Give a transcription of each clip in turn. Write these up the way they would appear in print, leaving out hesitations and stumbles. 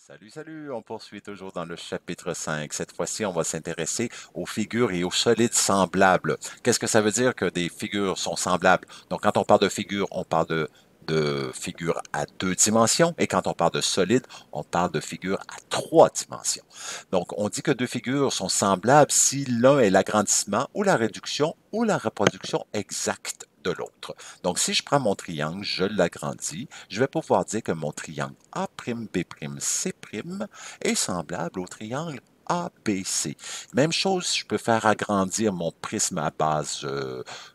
Salut, salut, on poursuit toujours dans le chapitre 5. Cette fois-ci, on va s'intéresser aux figures et aux solides semblables. Qu'est-ce que ça veut dire que des figures sont semblables? Donc, quand on parle de figures, on parle de figures à deux dimensions, et quand on parle de solides, on parle de figures à trois dimensions. Donc, on dit que deux figures sont semblables si l'un est l'agrandissement ou la réduction ou la reproduction exacte de l'autre. Donc, si je prends mon triangle, je l'agrandis, je vais pouvoir dire que mon triangle A'B'C' est semblable au triangle ABC. Même chose, je peux faire agrandir mon prisme à base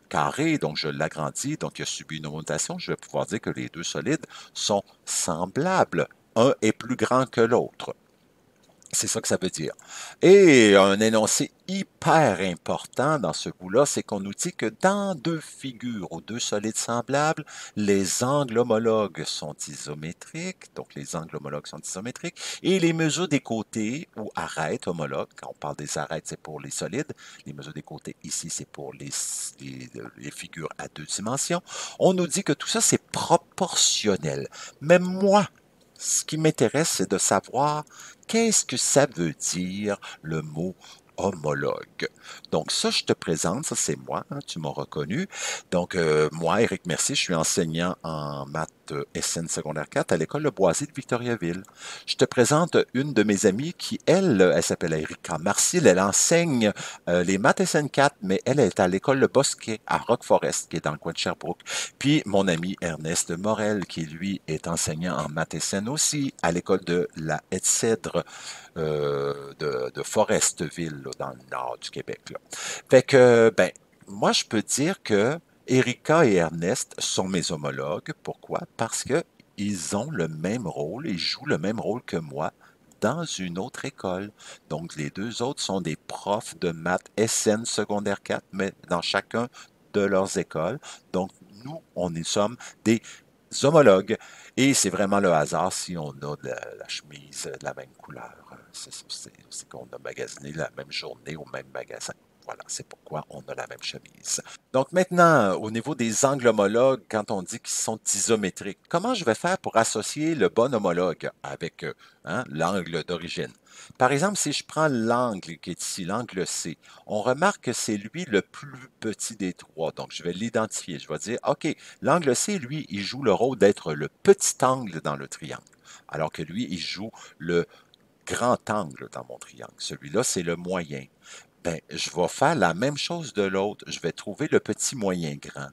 carrée, donc je l'agrandis, donc il a subi une augmentation, je vais pouvoir dire que les deux solides sont semblables. Un est plus grand que l'autre. C'est ça que ça veut dire. Et un énoncé hyper important dans ce bout-là, c'est qu'on nous dit que dans deux figures ou deux solides semblables, les angles homologues sont isométriques, donc les angles homologues sont isométriques, et les mesures des côtés ou arêtes homologues, quand on parle des arêtes, c'est pour les solides, les mesures des côtés ici, c'est pour les figures à deux dimensions, on nous dit que tout ça, c'est proportionnel. Même moi, ce qui m'intéresse, c'est de savoir qu'est-ce que ça veut dire le mot homologue. Donc ça, je te présente, ça c'est moi, hein, tu m'as reconnu. Donc moi, Éric Mercier, je suis enseignant en maths SN secondaire 4 à l'école Le Boisy de Victoriaville. Je te présente une de mes amies qui, elle s'appelle Erika Marcil, elle enseigne les maths SN4, mais elle est à l'école Le Bosquet à Rock Forest, qui est dans le coin de Sherbrooke. Puis mon ami Ernest Morel, qui lui est enseignant en maths SN aussi à l'école de la Haute-Cèdre de Forestville, là, dans le nord du Québec. Là. Fait que, ben, moi, je peux dire que Erika et Ernest sont mes homologues. Pourquoi? Parce que ils ont le même rôle, ils jouent le même rôle que moi dans une autre école. Donc, les deux autres sont des profs de maths SN secondaire 4, mais dans chacun de leurs écoles. Donc, nous, on y sommes des homologues. Et c'est vraiment le hasard si on a la chemise de la même couleur. C'est qu'on a magasiné la même journée au même magasin. Voilà, c'est pourquoi on a la même chemise. Donc maintenant, au niveau des angles homologues, quand on dit qu'ils sont isométriques, comment je vais faire pour associer le bon homologue avec l'angle d'origine? Par exemple, si je prends l'angle qui est ici, l'angle C, on remarque que c'est lui le plus petit des trois. Donc, je vais l'identifier. Je vais dire, OK, l'angle C, lui, il joue le rôle d'être le petit angle dans le triangle, alors que lui, il joue le grand angle dans mon triangle. Celui-là, c'est le moyen. Ben, je vais faire la même chose de l'autre. Je vais trouver le petit moyen grand.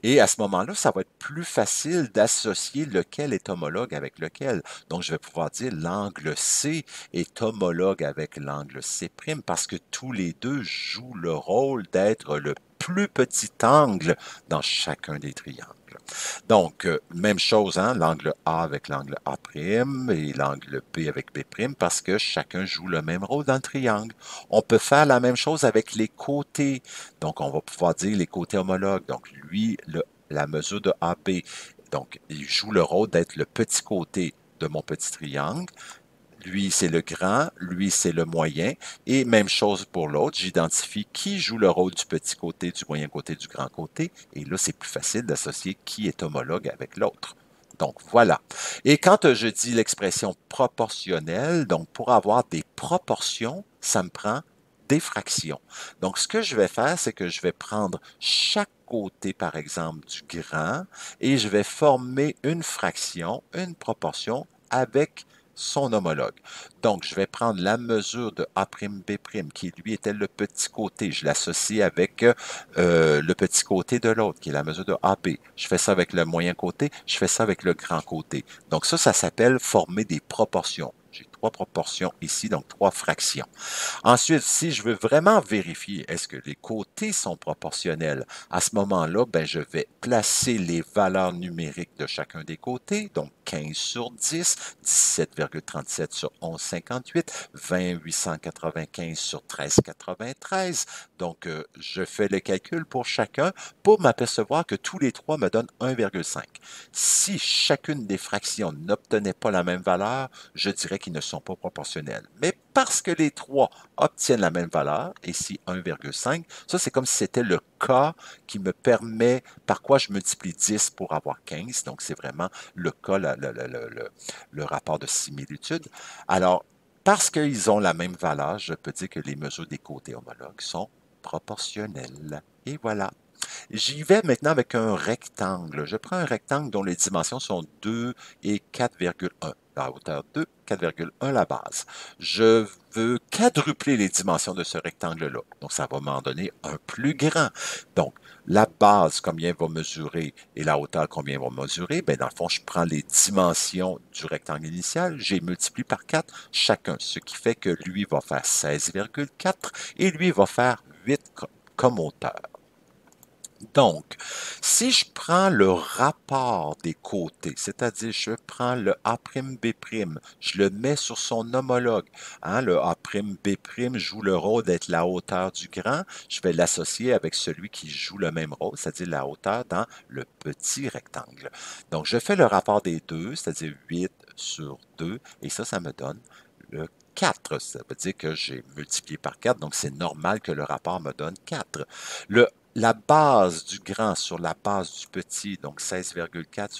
Et à ce moment-là, ça va être plus facile d'associer lequel est homologue avec lequel. Donc, je vais pouvoir dire l'angle C est homologue avec l'angle C' parce que tous les deux jouent le rôle d'être le plus petit angle dans chacun des triangles. Donc, même chose, hein, l'angle A avec l'angle A' et l'angle B avec B', parce que chacun joue le même rôle dans le triangle. On peut faire la même chose avec les côtés. Donc, on va pouvoir dire les côtés homologues. Donc, lui, la mesure de AB, donc, il joue le rôle d'être le petit côté de mon petit triangle. Lui, c'est le grand, lui, c'est le moyen. Et même chose pour l'autre, j'identifie qui joue le rôle du petit côté, du moyen côté, du grand côté. Et là, c'est plus facile d'associer qui est homologue avec l'autre. Donc, voilà. Et quand je dis l'expression proportionnelle, donc pour avoir des proportions, ça me prend des fractions. Donc, ce que je vais faire, c'est que je vais prendre chaque côté, par exemple, du grand, et je vais former une fraction, une proportion avec son homologue. Donc, je vais prendre la mesure de A'B', qui lui était le petit côté. Je l'associe avec le petit côté de l'autre, qui est la mesure de AB. Je fais ça avec le moyen côté, je fais ça avec le grand côté. Donc, ça s'appelle former des proportions. J'ai trois proportions ici, donc trois fractions. Ensuite, si je veux vraiment vérifier est-ce que les côtés sont proportionnels, à ce moment-là, ben, je vais placer les valeurs numériques de chacun des côtés, donc 15 sur 10, 17,37 sur 11,58, 20,895 sur 13,93. Donc, je fais le calcul pour chacun pour m'apercevoir que tous les trois me donnent 1,5. Si chacune des fractions n'obtenait pas la même valeur, je dirais qu'ils ne sont sont pas proportionnels. Mais parce que les trois obtiennent la même valeur, ici 1,5, ça c'est comme si c'était le cas qui me permet, par quoi je multiplie 10 pour avoir 15, donc c'est vraiment le cas, le rapport de similitude. Alors, parce qu'ils ont la même valeur, je peux dire que les mesures des côtés homologues sont proportionnelles. Et voilà. J'y vais maintenant avec un rectangle. Je prends un rectangle dont les dimensions sont 2 et 4,1. La hauteur 2, 4,1 la base. Je veux quadrupler les dimensions de ce rectangle-là. Donc, ça va m'en donner un plus grand. Donc, la base, combien va mesurer, et la hauteur, combien va mesurer? Bien, dans le fond, je prends les dimensions du rectangle initial, j'ai multiplié par 4 chacun, ce qui fait que lui va faire 16,4 et lui va faire 8 comme hauteur. Donc, si je prends le rapport des côtés, c'est-à-dire je prends le A'B', je le mets sur son homologue. Hein, le A'B' joue le rôle d'être la hauteur du grand. Je vais l'associer avec celui qui joue le même rôle, c'est-à-dire la hauteur dans le petit rectangle. Donc, je fais le rapport des deux, c'est-à-dire 8 sur 2, et ça me donne le 4. Ça veut dire que j'ai multiplié par 4, donc c'est normal que le rapport me donne 4. La base du grand sur la base du petit, donc 16,4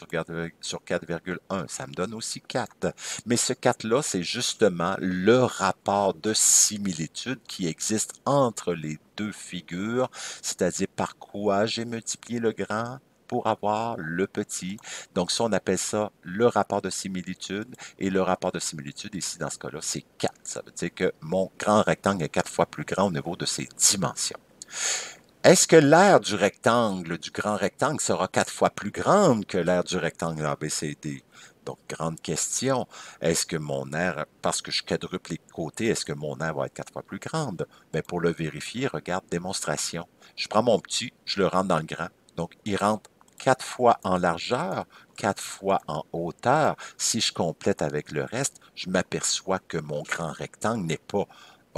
sur 4,1, ça me donne aussi 4. Mais ce 4-là, c'est justement le rapport de similitude qui existe entre les deux figures, c'est-à-dire par quoi j'ai multiplié le grand pour avoir le petit. Donc ça, on appelle ça le rapport de similitude. Et le rapport de similitude, ici, dans ce cas-là, c'est 4. Ça veut dire que mon grand rectangle est 4 fois plus grand au niveau de ses dimensions. Est-ce que l'aire du rectangle, du grand rectangle, sera 4 fois plus grande que l'aire du rectangle ABCD? Donc, grande question. Est-ce que mon aire, parce que je quadruple les côtés, est-ce que mon aire va être 4 fois plus grande? Bien, pour le vérifier, regarde démonstration. Je prends mon petit, je le rentre dans le grand. Donc, il rentre 4 fois en largeur, 4 fois en hauteur. Si je complète avec le reste, je m'aperçois que mon grand rectangle n'a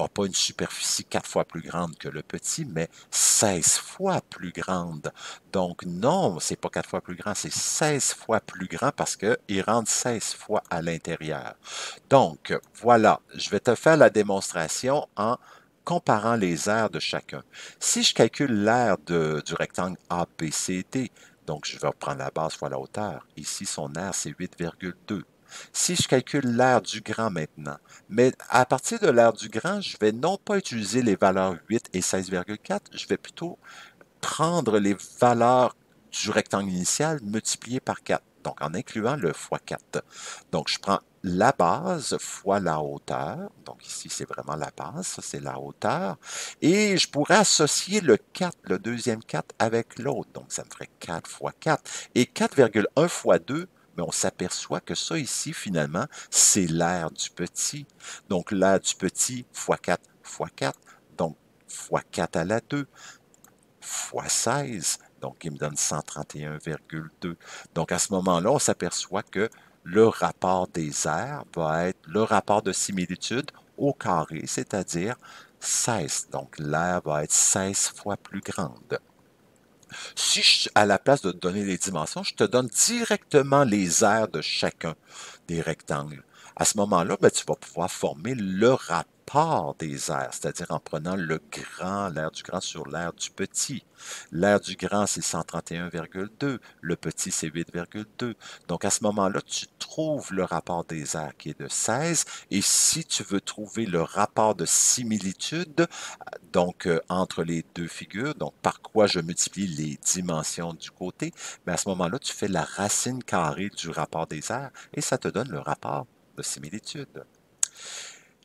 pas une superficie 4 fois plus grande que le petit, mais 16 fois plus grande. Donc non, c'est pas 4 fois plus grand, c'est 16 fois plus grand parce qu'il rentre 16 fois à l'intérieur. Donc voilà, je vais te faire la démonstration en comparant les aires de chacun. Si je calcule l'aire du rectangle ABCD, donc je vais prendre la base fois la hauteur. Ici, son aire, c'est 8,2. Si je calcule l'aire du grand maintenant, mais à partir de l'aire du grand, je vais non pas utiliser les valeurs 8 et 16,4, je vais plutôt prendre les valeurs du rectangle initial multipliées par 4, donc en incluant le fois 4. Donc, je prends la base fois la hauteur, donc ici, c'est vraiment la base, ça, c'est la hauteur, et je pourrais associer le 4, le deuxième 4, avec l'autre, donc ça me ferait 4 fois 4, et 4,1 fois 2, mais on s'aperçoit que ça ici, finalement, c'est l'aire du petit. Donc, l'aire du petit fois 4, donc fois 4 à la 2 fois 16, donc il me donne 131,2. Donc à ce moment-là, on s'aperçoit que le rapport des aires va être le rapport de similitude au carré, c'est-à-dire 16. Donc l'aire va être 16 fois plus grande. Si à la place de te donner les dimensions, je te donne directement les aires de chacun des rectangles. À ce moment-là, ben, tu vas pouvoir former le rapport des aires, c'est-à-dire en prenant l'aire du grand sur l'aire du petit. L'aire du grand, c'est 131,2, le petit, c'est 8,2. Donc à ce moment-là, tu trouves le rapport des aires qui est de 16, et si tu veux trouver le rapport de similitude, donc entre les deux figures, donc par quoi je multiplie les dimensions du côté, mais à ce moment-là, tu fais la racine carrée du rapport des aires et ça te donne le rapport de similitude.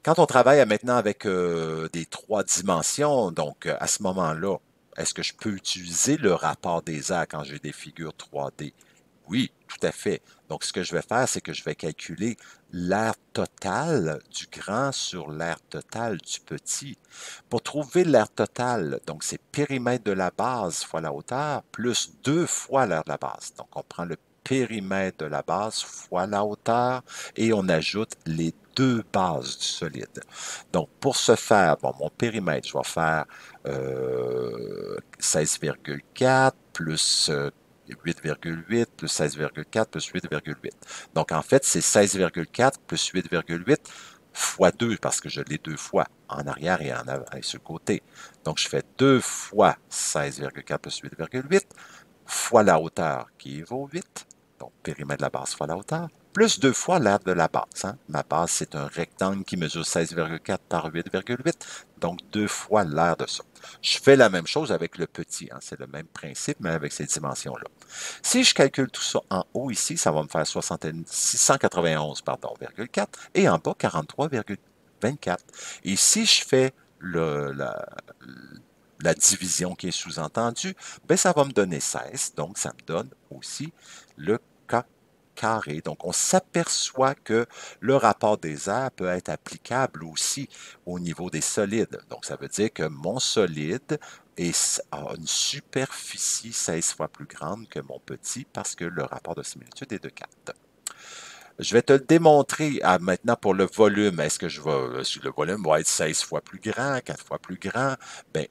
Quand on travaille maintenant avec des trois dimensions, donc à ce moment-là, est-ce que je peux utiliser le rapport des aires quand j'ai des figures 3D? Oui, tout à fait. Donc, ce que je vais faire, c'est que je vais calculer l'aire totale du grand sur l'aire totale du petit. Pour trouver l'aire totale, donc c'est périmètre de la base fois la hauteur, plus 2 fois l'aire de la base. Donc, on prend le périmètre de la base fois la hauteur et on ajoute les deux bases du solide. Donc, pour ce faire, bon, mon périmètre, je vais faire 16,4 plus 8,8 plus 16,4 plus 8,8. Donc, en fait, c'est 16,4 plus 8,8 fois 2 parce que je l'ai deux fois en arrière et en avant et sur le côté. Donc, je fais 2 fois 16,4 plus 8,8 fois la hauteur qui vaut 8. Donc, périmètre de la base fois la hauteur, plus 2 fois l'aire de la base. Hein. Ma base, c'est un rectangle qui mesure 16,4 par 8,8. Donc, 2 fois l'aire de ça. Je fais la même chose avec le petit. Hein. C'est le même principe, mais avec ces dimensions-là. Si je calcule tout ça en haut ici, ça va me faire 691, pardon, 4, et en bas 43,24. Et si je fais la division qui est sous-entendue, ben ça va me donner 16, donc ça me donne aussi le K carré. Donc, on s'aperçoit que le rapport des aires peut être applicable aussi au niveau des solides. Donc, ça veut dire que mon solide a une superficie 16 fois plus grande que mon petit parce que le rapport de similitude est de 4. Je vais te le démontrer maintenant pour le volume. Est-ce que le volume va être 16 fois plus grand, 4 fois plus grand? Bien,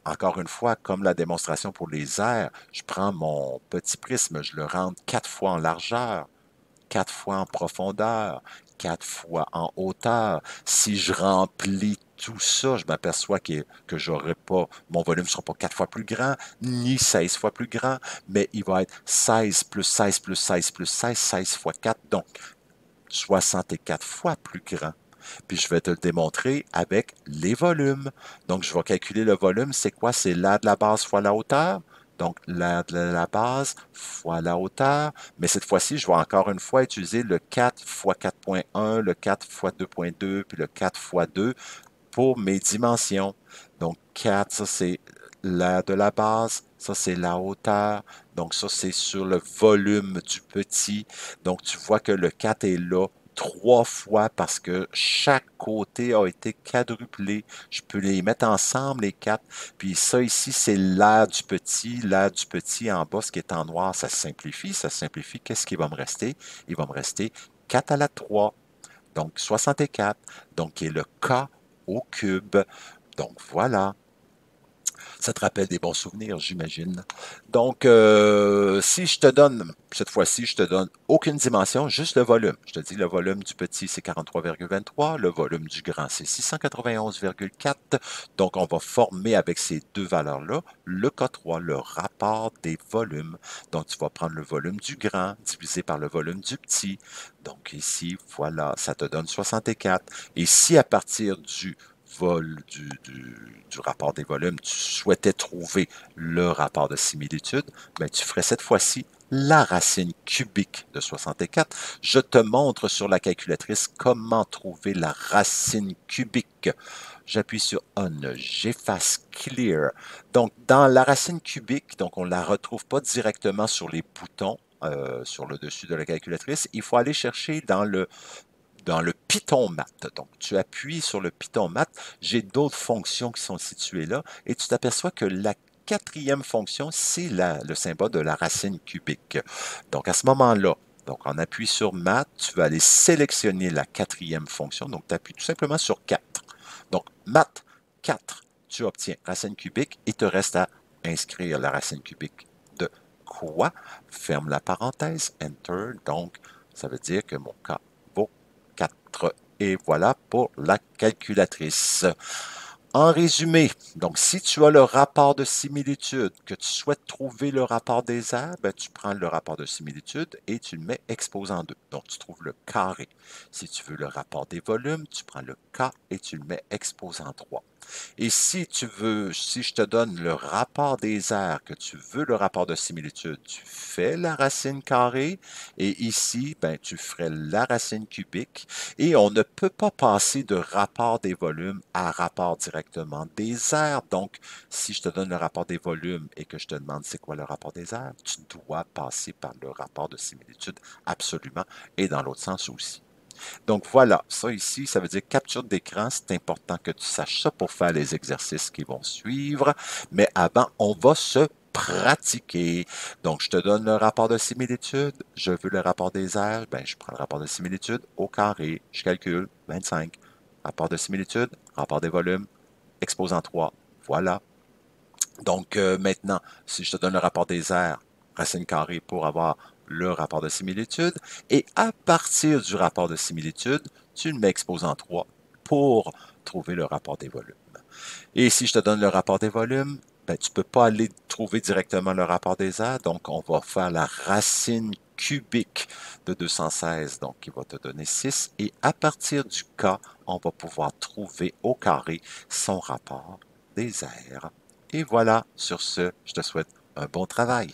encore une fois, comme la démonstration pour les airs, je prends mon petit prisme, je le rentre 4 fois en largeur, 4 fois en profondeur, 4 fois en hauteur. Si je remplis tout ça, je m'aperçois que j'aurai pas, mon volume ne sera pas 4 fois plus grand, ni 16 fois plus grand, mais il va être 16 plus 16 plus 16 plus 16, 16 fois 4, donc 64 fois plus grand. Puis je vais te le démontrer avec les volumes. Donc, je vais calculer le volume. C'est quoi? C'est l'aire de la base fois la hauteur. Donc, l'aire de la base fois la hauteur. Mais cette fois-ci, je vais encore une fois utiliser le 4 fois 4.1, le 4 fois 2.2, puis le 4 fois 2 pour mes dimensions. Donc, 4, ça c'est l'aire de la base. Ça, c'est la hauteur. Donc, ça, c'est sur le volume du petit. Donc, tu vois que le 4 est là 3 fois parce que chaque côté a été quadruplé. Je peux les mettre ensemble, les 4. Puis ça ici, c'est l'aire du petit. L'aire du petit en bas, ce qui est en noir, ça se simplifie. Ça se simplifie. Qu'est-ce qui va me rester? Il va me rester 4 à la 3. Donc 64. Donc qui est le K au cube. Donc voilà. Ça te rappelle des bons souvenirs, j'imagine. Donc, si je te donne, cette fois-ci, je te donne aucune dimension, juste le volume. Je te dis, le volume du petit, c'est 43,23. Le volume du grand, c'est 691,4. Donc, on va former avec ces deux valeurs-là le K3, le rapport des volumes. Donc, tu vas prendre le volume du grand divisé par le volume du petit. Donc, ici, voilà, ça te donne 64. Et si à partir du rapport des volumes, tu souhaitais trouver le rapport de similitude, ben, tu ferais cette fois-ci la racine cubique de 64. Je te montre sur la calculatrice comment trouver la racine cubique. J'appuie sur On, j'efface Clear. Donc, dans la racine cubique, donc on ne la retrouve pas directement sur les boutons, sur le dessus de la calculatrice. Il faut aller chercher dans le Python Math. Donc, tu appuies sur le Python Math. J'ai d'autres fonctions qui sont situées là et tu t'aperçois que la quatrième fonction, c'est le symbole de la racine cubique. Donc, à ce moment-là, donc on appuie sur Math, tu vas aller sélectionner la quatrième fonction. Donc, tu appuies tout simplement sur 4. Donc, Math 4, tu obtiens racine cubique et te reste à inscrire la racine cubique de quoi? Ferme la parenthèse, Enter. Donc, ça veut dire que mon cas vaut 4. Et voilà pour la calculatrice. En résumé, donc si tu as le rapport de similitude, que tu souhaites trouver le rapport des aires, ben, tu prends le rapport de similitude et tu le mets exposant 2. Donc tu trouves le carré. Si tu veux le rapport des volumes, tu prends le K et tu le mets exposant 3. Et si je te donne le rapport des aires, que tu veux le rapport de similitude, tu fais la racine carrée et ici, ben, tu ferais la racine cubique et on ne peut pas passer de rapport des volumes à rapport directement des aires. Donc, si je te donne le rapport des volumes et que je te demande c'est quoi le rapport des aires, tu dois passer par le rapport de similitude absolument et dans l'autre sens aussi. Donc voilà, ça ici, ça veut dire capture d'écran. C'est important que tu saches ça pour faire les exercices qui vont suivre. Mais avant, on va se pratiquer. Donc, je te donne le rapport de similitude. Je veux le rapport des aires. Ben, je prends le rapport de similitude au carré. Je calcule 25. Rapport de similitude, rapport des volumes, exposant 3. Voilà. Donc, maintenant, si je te donne le rapport des aires, racine carrée pour avoir le rapport de similitude, et à partir du rapport de similitude, tu le mets exposant 3 pour trouver le rapport des volumes. Et si je te donne le rapport des volumes, ben, tu ne peux pas aller trouver directement le rapport des aires, donc on va faire la racine cubique de 216, donc qui va te donner 6, et à partir du K, on va pouvoir trouver au carré son rapport des aires. Et voilà, sur ce, je te souhaite un bon travail.